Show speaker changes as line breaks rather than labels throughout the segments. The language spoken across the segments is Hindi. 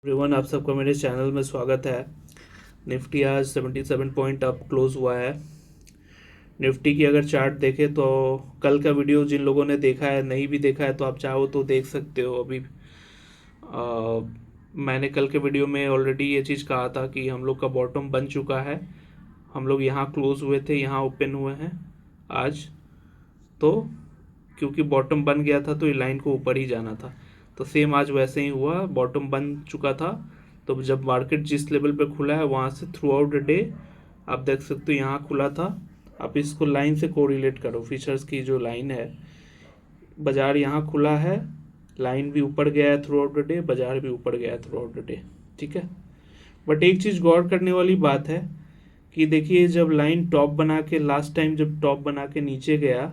एवरीवन, आप सबका मेरे चैनल में स्वागत है। निफ्टी आज 77 पॉइंट अप क्लोज हुआ है। निफ्टी की अगर चार्ट देखें तो कल का वीडियो जिन लोगों ने देखा है, नहीं भी देखा है तो आप चाहो तो देख सकते हो। अभी मैंने कल के वीडियो में ऑलरेडी ये चीज़ कहा था कि हम लोग का बॉटम बन चुका है। हम लोग यहाँ क्लोज हुए थे, यहाँ ओपन हुए हैं आज। तो क्योंकि बॉटम बन गया था तो ये लाइन को ऊपर ही जाना था, तो सेम आज वैसे ही हुआ। बॉटम बन चुका था, तो जब मार्केट जिस लेवल पे खुला है वहाँ से थ्रू आउट द डे आप देख सकते हो यहाँ खुला था। आप इसको लाइन से कोरिलेट करो, फीचर्स की जो लाइन है। बाजार यहाँ खुला है, लाइन भी ऊपर गया है थ्रू आउट द डे, बाजार भी ऊपर गया है थ्रू आउट द डे। ठीक है, बट एक चीज़ गौर करने वाली बात है कि देखिए, जब लाइन टॉप बना के लास्ट टाइम जब टॉप बना के नीचे गया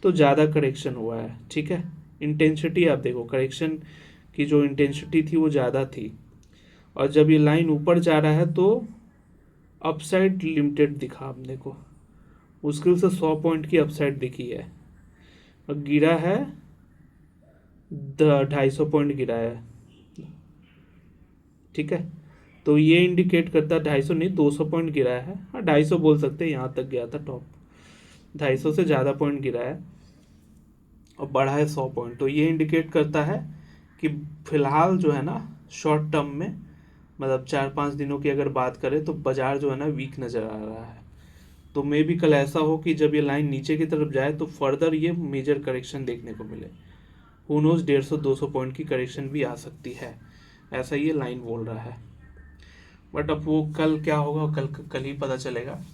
तो ज़्यादा करेक्शन हुआ है। ठीक है, इंटेंसिटी आप देखो, करेक्शन की जो इंटेंसिटी थी वो ज़्यादा थी। और जब ये लाइन ऊपर जा रहा है तो अपसाइड लिमिटेड दिखा हमने को, मुश्किल से 100 पॉइंट की अपसाइड दिखी है। और गिरा है 250 पॉइंट गिरा है। ठीक है, तो ये इंडिकेट करता है 250 नहीं, 200 पॉइंट गिरा है। हाँ, 250 बोल सकते हैं, यहाँ तक गया था टॉप। 250 से ज़्यादा पॉइंट गिरा है और बढ़ा है 100 पॉइंट। तो ये इंडिकेट करता है कि फिलहाल जो है ना, शॉर्ट टर्म में, मतलब 4-5 दिनों की अगर बात करें तो बाजार जो है ना वीक नज़र आ रहा है। तो मे भी कल ऐसा हो कि जब ये लाइन नीचे की तरफ जाए तो फर्दर ये मेजर करेक्शन देखने को मिले। हु नोज, 150-200 पॉइंट की करेक्शन भी आ सकती है, ऐसा ये लाइन बोल रहा है। बट अब वो कल क्या होगा, कल कल ही पता चलेगा।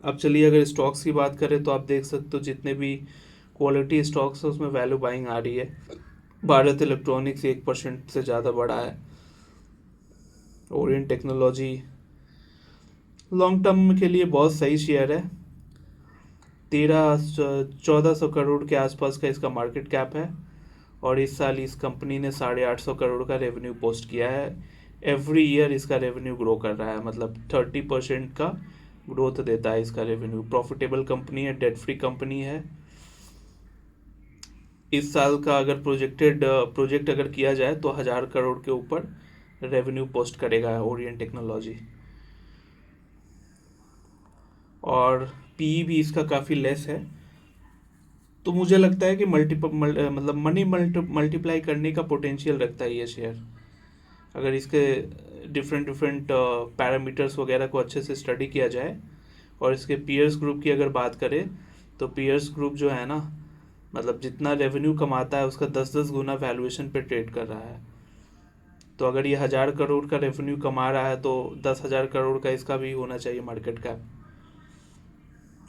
अब चलिए, अगर स्टॉक्स की बात करें तो आप देख सकते हो जितने भी क्वालिटी स्टॉक्स है उसमें वैल्यू बाइंग आ रही है। भारत इलेक्ट्रॉनिक्स 1% से ज़्यादा बढ़ा है। ओरिएंट टेक्नोलॉजी लॉन्ग टर्म के लिए बहुत सही शेयर है। 1400 करोड़ के आसपास का इसका मार्केट कैप है और इस साल इस कंपनी ने 850 करोड़ का रेवेन्यू पोस्ट किया है। एवरी ईयर इसका रेवेन्यू ग्रो कर रहा है, मतलब 30% का ग्रोथ देता है इसका रेवेन्यू। प्रॉफिटेबल कंपनी है, डेट फ्री कंपनी है। इस साल का अगर प्रोजेक्ट अगर किया जाए तो 1000 करोड़ के ऊपर रेवेन्यू पोस्ट करेगा ओरिएंट टेक्नोलॉजी। और पी भी इसका काफ़ी लेस है। तो मुझे लगता है कि मतलब मनी मल्टीप्लाई करने का पोटेंशियल रखता है ये शेयर, अगर इसके डिफरेंट डिफरेंट पैरामीटर्स वगैरह को अच्छे से स्टडी किया जाए। और इसके पीयर्स ग्रुप की अगर बात करें तो पीयर्स ग्रुप जो है ना, मतलब जितना रेवेन्यू कमाता है उसका 10-10 गुना वैल्यूएशन पे ट्रेड कर रहा है। तो अगर ये 1000 करोड़ का रेवेन्यू कमा रहा है तो 10,000 करोड़ का इसका भी होना चाहिए मार्केट कैप।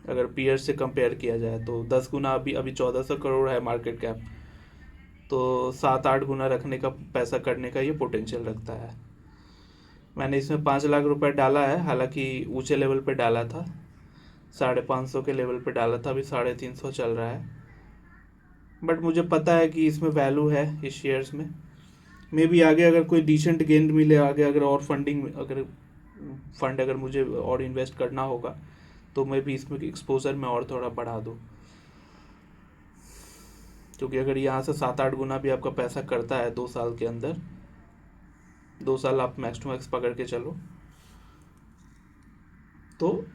अगर पीयर से कंपेयर किया जाए तो 10 गुना, अभी अभी 1400 करोड़ है मार्केट कैप, तो 7-8 गुना रखने का, पैसा करने का ये पोटेंशियल रखता है। मैंने इसमें 5 लाख रुपए डाला है, हालांकि ऊंचे लेवल पे डाला था, 550 के लेवल पे डाला था, अभी 350 चल रहा है। बट मुझे पता है कि इसमें वैल्यू है इस शेयर्स में। मे बी आगे अगर कोई डिसेंट गेन मिले, आगे अगर और फंड अगर मुझे और इन्वेस्ट करना होगा तो मैं भी इसमें एक्सपोजर में और थोड़ा बढ़ा दूँ। क्योंकि अगर यहाँ से 7-8 गुना भी आपका पैसा करता है 2 साल के अंदर, 2 साल आप मैक्स टू मैक्स पकड़ के चलो, तो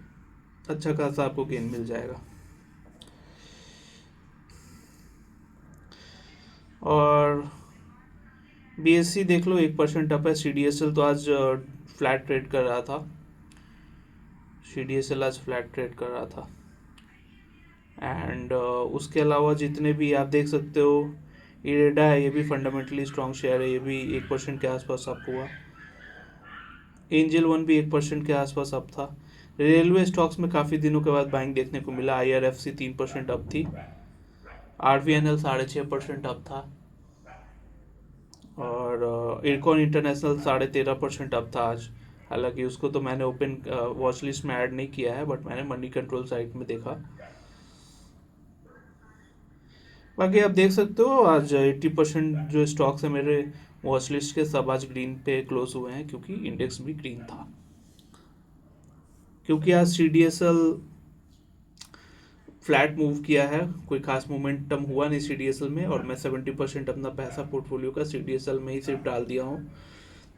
अच्छा खासा आपको गेन मिल जाएगा। और बीएससी देख लो, 1% अप है। सीडीएसएल तो आज फ्लैट ट्रेड कर रहा था, सीडीएसएल आज फ्लैट ट्रेड कर रहा था। एंड उसके अलावा जितने भी आप देख सकते हो, इरेडा है, ये भी फंडामेंटली स्ट्रॉन्ग शेयर है, ये भी 1% के आसपास अप हुआ। एंजल वन भी 1% के आसपास अप था। रेलवे स्टॉक्स में काफ़ी दिनों के बाद बाइंग देखने को मिला। आईआरएफसी 3% अप थी, आरवीएनएल 6.5% अप था, और इरकॉन इंटरनेशनल 13.5% अप था आज। हालांकि उसको तो मैंने ओपन वॉच लिस्ट में ऐड नहीं किया है, बट मैंने मनी कंट्रोल साइट में देखा। बाकी आप देख सकते हो आज 80% जो स्टॉक्स है मेरे वॉच लिस्ट के, सब आज ग्रीन पे क्लोज हुए हैं, क्योंकि इंडेक्स भी ग्रीन था। क्योंकि आज सीडीएसएल फ्लैट मूव किया है, कोई खास मोमेंटम हुआ नहीं CDSL में, और मैं 70% अपना पैसा पोर्टफोलियो का CDSL में ही सिर्फ डाल दिया हूँ।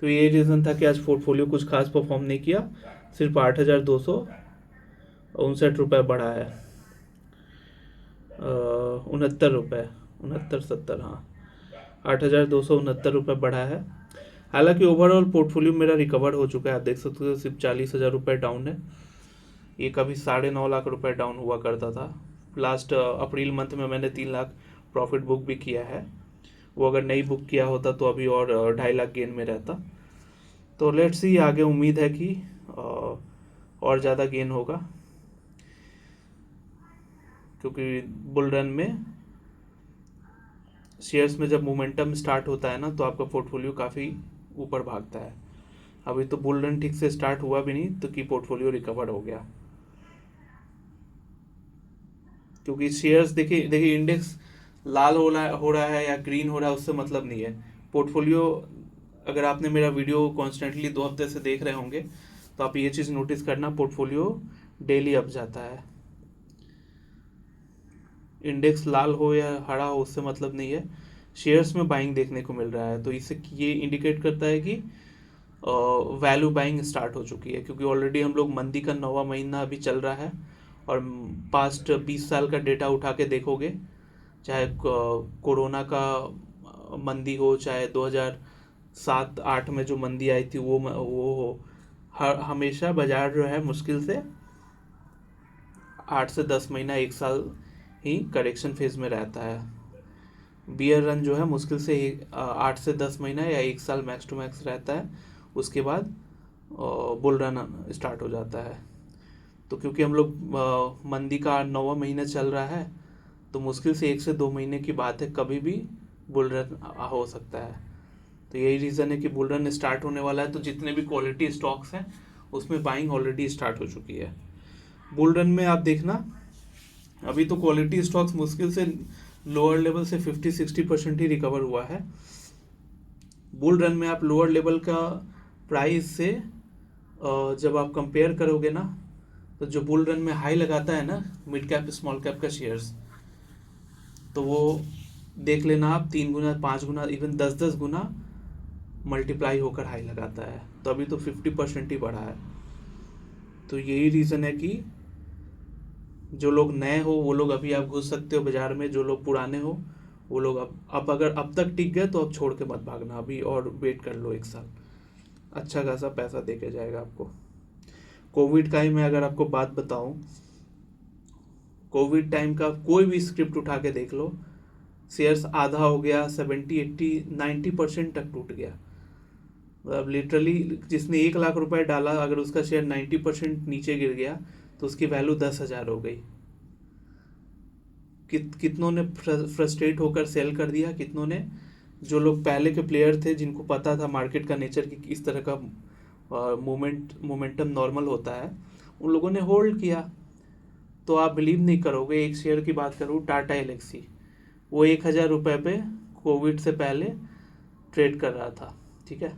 तो ये रीज़न था कि आज पोर्टफोलियो कुछ खास परफॉर्म नहीं किया, सिर्फ 8,259 रुपये बढ़ा है, 69 रुपये, 69-70, हाँ, 8,269 रुपये बढ़ा है। हालांकि ओवरऑल पोर्टफोलियो मेरा रिकवर हो चुका है, आप देख सकते हो, सिर्फ 40,000 रुपये डाउन है। ये कभी 9.5 लाख रुपए डाउन हुआ करता था। लास्ट अप्रैल मंथ में मैंने 3 लाख प्रॉफिट बुक भी किया है। वो अगर नहीं बुक किया होता तो अभी और 2.5 लाख गेन में रहता। तो लेट्स सी, आगे उम्मीद है कि और ज़्यादा गेन होगा, क्योंकि बुल रन में शेयर्स में जब मोमेंटम स्टार्ट होता है ना, तो आपका पोर्टफोलियो काफ़ी ऊपर भागता है। अभी तो बुल रन ठीक से स्टार्ट हुआ भी नहीं तो कि पोर्टफोलियो रिकवर हो गया। क्योंकि शेयर्स, देखिए देखिए, इंडेक्स लाल हो रहा है या ग्रीन हो रहा है, उससे मतलब नहीं है। पोर्टफोलियो, अगर आपने मेरा वीडियो कॉन्स्टेंटली 2 हफ्ते से देख रहे होंगे तो आप ये चीज़ नोटिस करना, पोर्टफोलियो डेली अप जाता है। इंडेक्स लाल हो या हरा हो, उससे मतलब नहीं है। शेयर्स में बाइंग देखने को मिल रहा है, तो इससे ये इंडिकेट करता है कि वैल्यू बाइंग स्टार्ट हो चुकी है, क्योंकि ऑलरेडी हम लोग मंदी का 9वां महीना अभी चल रहा है। और पास्ट 20 साल का डेटा उठा के देखोगे, चाहे कोरोना का मंदी हो, चाहे 2007-8 में जो मंदी आई थी वो हो, हमेशा बाजार जो है मुश्किल से 8 से 10 महीना, 1 साल ही करेक्शन फेज में रहता है। बियर रन जो है मुश्किल से 8 से 10 महीना या 1 साल मैक्स टू मैक्स रहता है, उसके बाद बुल रन स्टार्ट हो जाता है। तो क्योंकि हम लोग मंदी का 9वां महीना चल रहा है, तो मुश्किल से 1 से 2 महीने की बात है, कभी भी बुल रन हो सकता है। तो यही रीज़न है कि बुल रन स्टार्ट होने वाला है, तो जितने भी क्वालिटी स्टॉक्स हैं उसमें बाइंग ऑलरेडी स्टार्ट हो चुकी है। बुल रन में आप देखना, अभी तो क्वालिटी स्टॉक्स मुश्किल से लोअर लेवल से 50-60% ही रिकवर हुआ है। बुल रन में आप लोअर लेवल का प्राइस से जब आप कंपेयर करोगे ना, तो जो बुल रन में हाई लगाता है ना मिड कैप स्मॉल कैप का शेयर्स, तो वो देख लेना आप 3 गुना, 5 गुना, इवन 10-10 गुना मल्टीप्लाई होकर हाई लगाता है। तो अभी तो 50% ही बढ़ा है। तो यही रीज़न है कि जो लोग नए हो वो लोग अभी आप घुस सकते हो बाज़ार में, जो लोग पुराने हो वो लोग अब अगर अब तक टिक गए तो अब छोड़ के मत भागना, अभी और वेट कर लो 1 साल, अच्छा खासा पैसा दे के जाएगा आपको। कोविड का ही मैं अगर आपको बात बताऊं, कोविड टाइम का कोई भी स्क्रिप्ट उठा के देख लो, शेयर्स आधा हो गया, 70-80-90% तक टूट गया। मतलब लिटरली जिसने 1 लाख रुपए डाला, अगर उसका शेयर 90% नीचे गिर गया तो उसकी वैल्यू 10,000 हो गई। कितनों ने फ्रस्ट्रेट होकर सेल कर दिया, कितनों ने, जो लोग पहले के प्लेयर थे जिनको पता था मार्केट का नेचर कि किस तरह का मोमेंटम नॉर्मल होता है, उन लोगों ने होल्ड किया। तो आप बिलीव नहीं करोगे, एक शेयर की बात करूँ, टाटा एलेक्सी, वो 1,000 रुपये पे कोविड से पहले ट्रेड कर रहा था, ठीक है।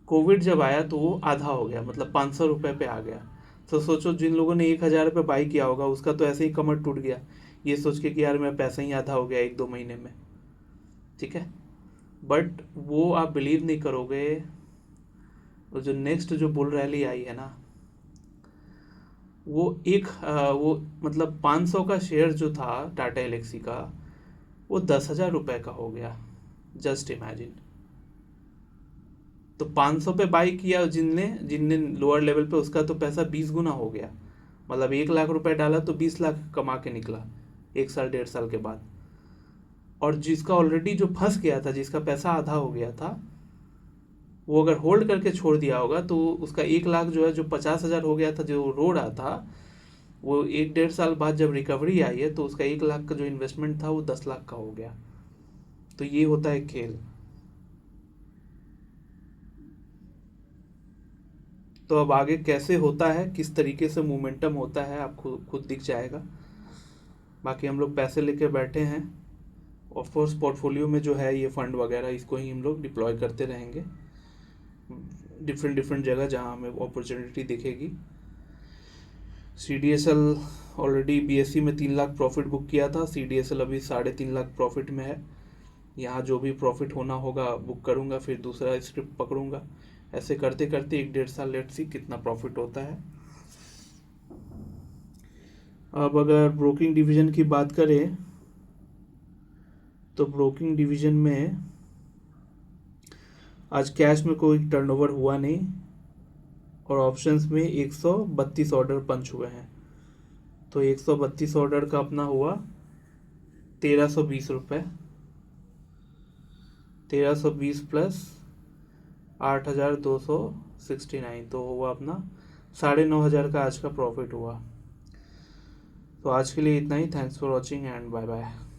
कोविड जब आया तो वो आधा हो गया, मतलब 500 रुपये पे आ गया। तो सोचो, जिन लोगों ने 1,000 रुपये बाई किया होगा उसका तो ऐसे ही कमर टूट गया, ये सोच के कि यार मेरा पैसा ही आधा हो गया 1-2 महीने में, ठीक है। बट वो आप बिलीव नहीं करोगे, वो जो नेक्स्ट जो बुल रैली आई है ना, वो वो मतलब 500 का शेयर जो था टाटा एलेक्सी का, वो 10,000 रुपये का हो गया। Just imagine. तो 500 पे बाई किया जिनने जिनने लोअर लेवल पे, उसका तो पैसा 20 गुना हो गया। मतलब 1 लाख रुपए डाला तो 20 लाख कमा के निकला 1 साल 1.5 साल के बाद। और जिसका ऑलरेडी जो फंस गया था, जिसका पैसा आधा हो गया था, वो अगर होल्ड करके छोड़ दिया होगा तो उसका 1 लाख जो है, जो 50,000 हो गया था, जो रो रहा था, वो 1-1.5 साल बाद जब रिकवरी आई है तो उसका 1 लाख का जो इन्वेस्टमेंट था वो 10 लाख का हो गया। तो ये होता है खेल। तो अब आगे कैसे होता है, किस तरीके से मोमेंटम होता है, आपको खुद दिख जाएगा। बाकी हम लोग पैसे लेके बैठे हैं, ऑफकोर्स पोर्टफोलियो में जो है ये फंड वगैरह, इसको ही हम लोग डिप्लॉय करते रहेंगे डिफरेंट डिफरेंट जगह जहाँ हमें अपॉर्चुनिटी दिखेगी। CDSL ऑलरेडी BSE में 3 लाख प्रॉफिट बुक किया था, CDSL अभी 3.5 लाख प्रॉफिट में है। यहाँ जो भी प्रॉफिट होना होगा बुक करूँगा, फिर दूसरा स्क्रिप्ट पकड़ूंगा, ऐसे करते करते 1-1.5 साल लेट्स सी कितना प्रॉफिट होता है। अब अगर ब्रोकिंग डिवीज़न की बात करें तो ब्रोकिंग डिवीज़न में आज कैश में कोई टर्नओवर हुआ नहीं और ऑप्शंस में 132 ऑर्डर पंच हुए हैं। तो 132 ऑर्डर का अपना हुआ 1320 रुपये, 1320 प्लस 8269, तो हुआ अपना 9,500 का आज का प्रॉफिट हुआ। तो आज के लिए इतना ही। Thanks for watching and bye bye.